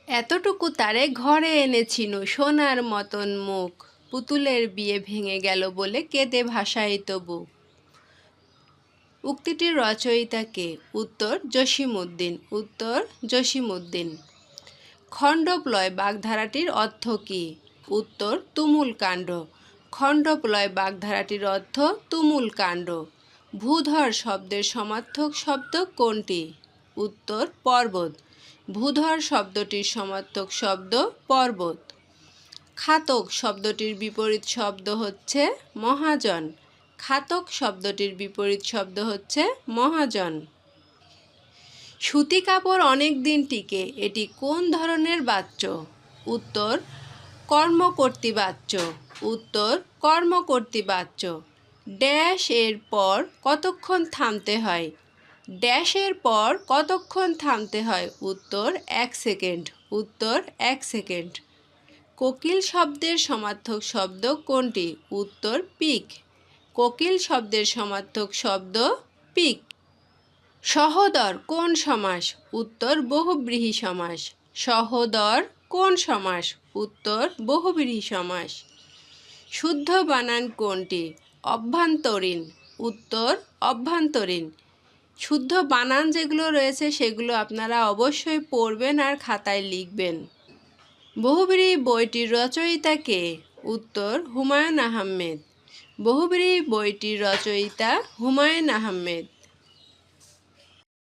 এতটুকু তারে ঘরে এনেছিনু সোনার মতন মুখ, পুতুলের বিয়ে ভেঙে গেল বলে কেঁদে ভাসাইত বুক। উক্তিটির রচয়িতা কে? উত্তর জসিমউদ্দিন। উত্তর জসিমউদ্দিন। খণ্ডপ্লয় বাগধারাটির অর্থ কী? উত্তর তুমুল কাণ্ড। খণ্ডপ্লয় বাগধারাটির অর্থ তুমুল কাণ্ড। ভূধর শব্দের সমার্থক শব্দ কোনটি? উত্তর পর্বত। ভূধর শব্দটির সমার্থক শব্দ পর্বত। খাতক শব্দটির বিপরীত শব্দ হচ্ছে মহাজন। খাতক শব্দটির বিপরীত শব্দ হচ্ছে মহাজন। সুতি কাপড় অনেক দিন টিকে, এটি কোন ধরনের বাচ্য? উত্তর কর্মকর্তী বাচ্য। উত্তর কর্মকর্তী বাচ্য। ড্যাশ এর পর কতক্ষণ থামতে হয়? ড্যাশের পর কতক্ষণ থামতে হয়? উত্তর 1 সেকেন্ড। উত্তর 1 সেকেন্ড। কোকিল শব্দের সমার্থক শব্দ কোনটি? উত্তর পিক। কোকিল শব্দের সমার্থক শব্দ পিক। সহোদর কোন সমাস? উত্তর বহুব্রীহি সমাস। সহোদর কোন সমাস? উত্তর বহুব্রীহি সমাস। শুদ্ধ বানান কোনটি? অভ্যন্তরীণ। উত্তর অভ্যন্তরীণ। শুদ্ধ বানান যেগুলো রয়েছে সেগুলো আপনারা অবশ্যই পড়বেন আর খাতায় লিখবেন। বহুব্রীহি বইটির রচয়িতা কে? উত্তর হুমায়ুন আহমেদ। বহুব্রীহি বইটির রচয়িতা হুমায়ুন আহমেদ।